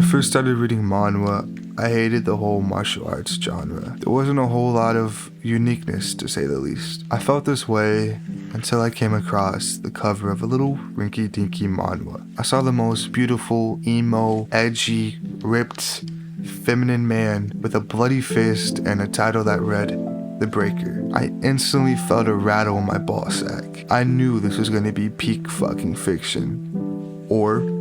I first started reading manhwa, I hated the whole martial arts genre. There wasn't a whole lot of uniqueness, to say the least. I felt this way until I came across the cover of a little rinky-dinky manhwa. I saw the most beautiful, emo, edgy, ripped, feminine man with a bloody fist and a title that read, The Breaker. I instantly felt a rattle in my ball sack. I knew this was going to be peak fucking fiction. Or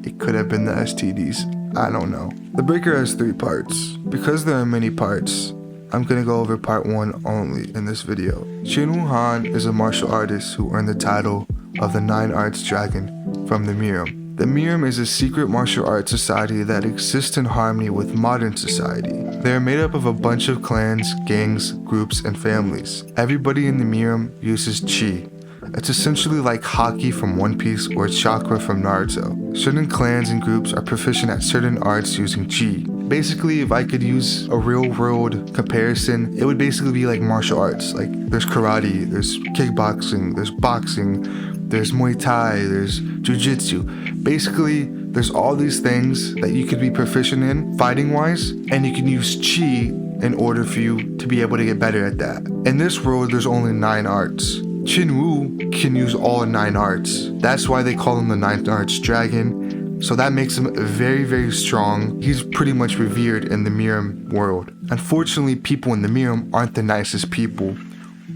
it could have been the STDs. I don't know. The Breaker has 3 parts. Because there are many parts, I'm gonna go over part 1 only in this video. Shin-woo Han is a martial artist who earned the title of the 9 Arts Dragon from the Miram. The Miram is a secret martial arts society that exists in harmony with modern society. They are made up of a bunch of clans, gangs, groups, and families. Everybody in the Miram uses chi. It's essentially like hockey from One Piece or chakra from Naruto. Certain clans and groups are proficient at certain arts using chi. Basically, if I could use a real world comparison, it would basically be like martial arts. Like there's karate, there's kickboxing, there's boxing, there's Muay Thai, there's jiu-jitsu. Basically, there's all these things that you could be proficient in fighting wise, and you can use chi in order for you to be able to get better at that. In this world, there's only 9 arts. Shin-woo can use all 9 arts. That's why they call him the 9th Arts Dragon. So that makes him very, very strong. He's pretty much revered in the Miram world. Unfortunately, people in the Miram aren't the nicest people,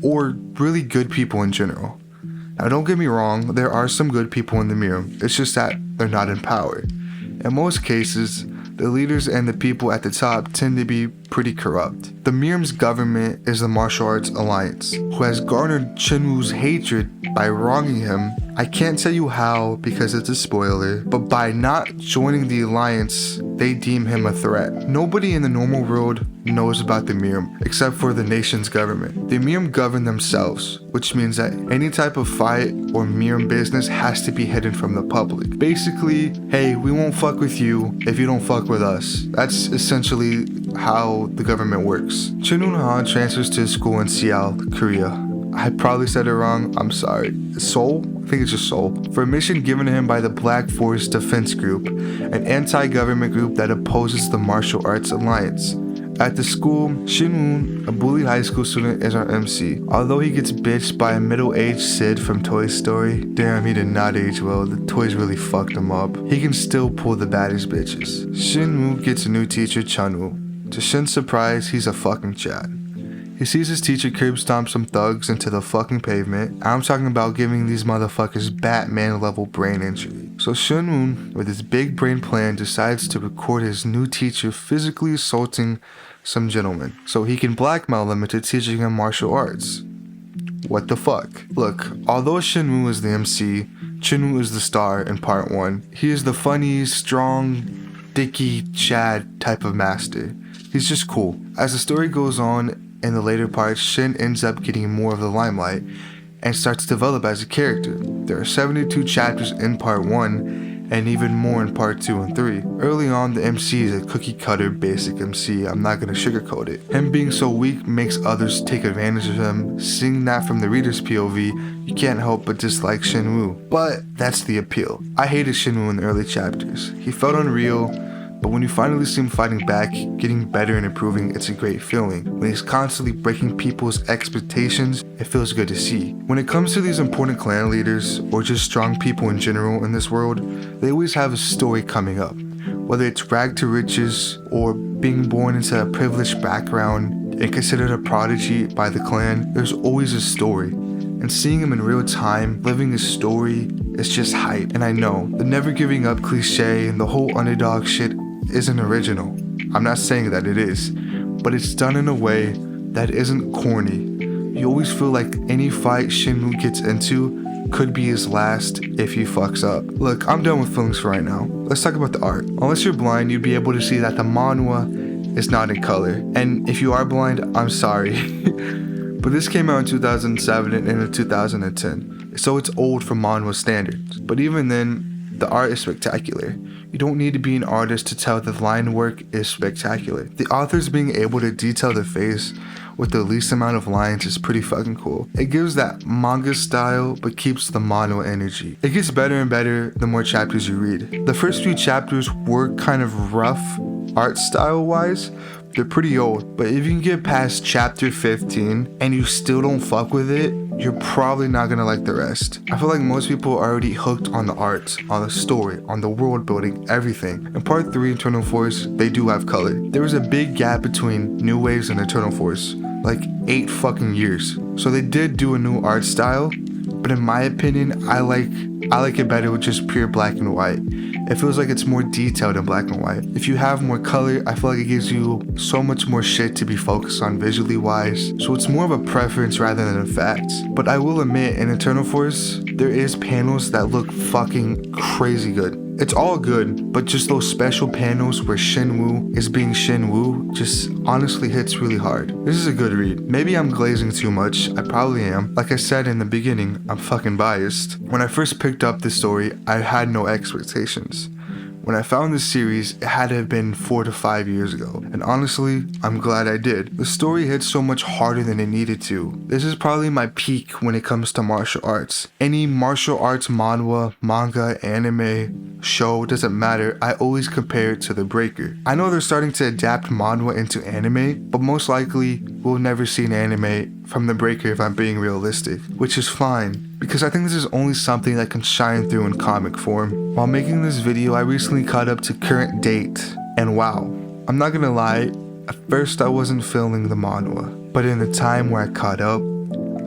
or really good people in general. Now don't get me wrong, there are some good people in the Miram. It's just that they're not in power. In most cases, the leaders and the people at the top tend to be pretty corrupt. The Miram's government is the Martial Arts Alliance, who has garnered Shin-woo's hatred by wronging him. I can't tell you how because it's a spoiler, but by not joining the alliance, they deem him a threat. Nobody in the normal world knows about the Miram except for the nation's government. The Miram govern themselves, which means that any type of fight or Miram business has to be hidden from the public. Basically, hey, we won't fuck with you if you don't fuck with us. That's essentially how the government works. Shin-woo Han transfers to school in Seoul, Korea. I probably said it wrong, I'm sorry. Seoul? I think it's just Seoul. For a mission given to him by the Black Forest Defense Group, an anti-government group that opposes the Martial Arts Alliance. At the school, Shin-woo, a bullied high school student, is our MC. Although he gets bitched by a middle-aged Sid from Toy Story, damn, he did not age well, the toys really fucked him up. He can still pull the baddest bitches. Shin-woo gets a new teacher, Chun-woo. To Shin's surprise, he's a fucking Chad. He sees his teacher curb stomp some thugs into the fucking pavement. I'm talking about giving these motherfuckers Batman level brain injury. So Shin-woo, with his big brain plan, decides to record his new teacher physically assaulting some gentlemen so he can blackmail them into teaching him martial arts. What the fuck? Look, although Shin-woo is the MC, Chun-woo is the star in part 1. He is the funny, strong, dicky Chad type of master. He's just cool. As the story goes on, in the later parts, Shin ends up getting more of the limelight and starts to develop as a character. There are 72 chapters in part 1 and even more in part 2 and 3. Early on, the MC is a cookie cutter basic MC, I'm not gonna sugarcoat it. Him being so weak makes others take advantage of him. Seeing that from the reader's POV, you can't help but dislike Shin-woo. But that's the appeal. I hated Shin-woo in the early chapters. He felt unreal, but when you finally see him fighting back, getting better and improving, it's a great feeling. When he's constantly breaking people's expectations, it feels good to see. When it comes to these important clan leaders, or just strong people in general in this world, they always have a story coming up. Whether it's rag to riches, or being born into a privileged background and considered a prodigy by the clan, there's always a story. And seeing him in real time, living his story, is just hype. And I know, the never giving up cliche and the whole underdog shit isn't original. I'm not saying that it is, but it's done in a way that isn't corny. You always feel like any fight Shin-woo gets into could be his last if he fucks up. Look, I'm done with feelings for right now. Let's talk about the art. Unless you're blind, you'd be able to see that the manhwa is not in color. And if you are blind, I'm sorry. But this came out in 2007 and in 2010, so it's old for manhwa standards. But even then, the art is spectacular. You don't need to be an artist to tell the line work is spectacular. The authors being able to detail the face with the least amount of lines is pretty fucking cool. It gives that manga style but keeps the manhwa energy. It gets better and better the more chapters you read. The first few chapters were kind of rough art style wise. They're pretty old, but if you can get past chapter 15 and you still don't fuck with it, you're probably not gonna like the rest. I feel like most people are already hooked on the art, on the story, on the world building, everything. In part 3 Eternal Force, they do have color. There was a big gap between New Waves and Eternal Force, like 8 fucking years. So they did do a new art style, but in my opinion, I like it better with just pure black and white. It feels like it's more detailed in black and white. If you have more color, I feel like it gives you so much more shit to be focused on visually wise. So it's more of a preference rather than a fact. But I will admit, in Eternal Force, there is panels that look fucking crazy good. It's all good, but just those special panels where Shinwoo is being Shinwoo just honestly hits really hard. This is a good read. Maybe I'm glazing too much, I probably am. Like I said in the beginning, I'm fucking biased. When I first picked up this story, I had no expectations. When I found this series, it had to have been 4 to 5 years ago, and honestly, I'm glad I did. The story hits so much harder than it needed to. This is probably my peak when it comes to martial arts. Any martial arts manhwa, manga, anime, show, doesn't matter, I always compare it to The Breaker. I know they're starting to adapt manhwa into anime, but most likely, we'll never see an anime from The Breaker if I'm being realistic, which is fine, because I think this is only something that can shine through in comic form. While making this video, I recently caught up to current date, and wow, I'm not gonna lie, at first I wasn't feeling the manhwa, but in the time where I caught up,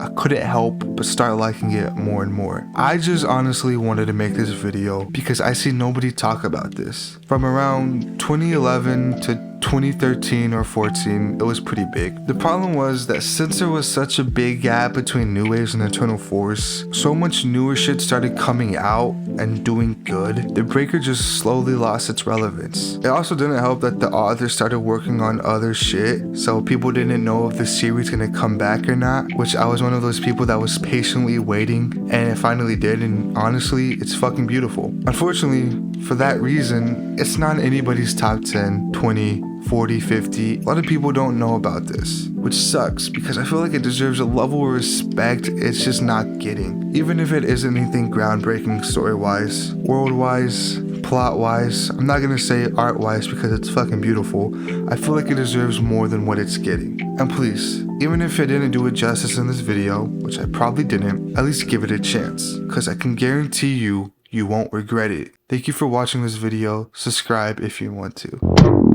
I couldn't help but start liking it more and more. I just honestly wanted to make this video because I see nobody talk about this. From around 2011 to 2013 or 14, it was pretty big. The problem was that since there was such a big gap between New Waves and Eternal Force, so much newer shit started coming out and doing good, The Breaker just slowly lost its relevance. It also didn't help that the author started working on other shit, so people didn't know if the series gonna come back or not, which I was one of those people that was patiently waiting, and it finally did, and honestly, it's fucking beautiful. Unfortunately, for that reason, it's not in anybody's top 10, 20, 40, 50. A lot of people don't know about this, which sucks because I feel like it deserves a level of respect it's just not getting. Even if it isn't anything groundbreaking story-wise, world-wise, plot-wise, I'm not gonna say art-wise because it's fucking beautiful. I feel like it deserves more than what it's getting. And please, even if it didn't do it justice in this video, which I probably didn't, at least give it a chance, because I can guarantee you won't regret it. Thank you for watching this video. Subscribe if you want to.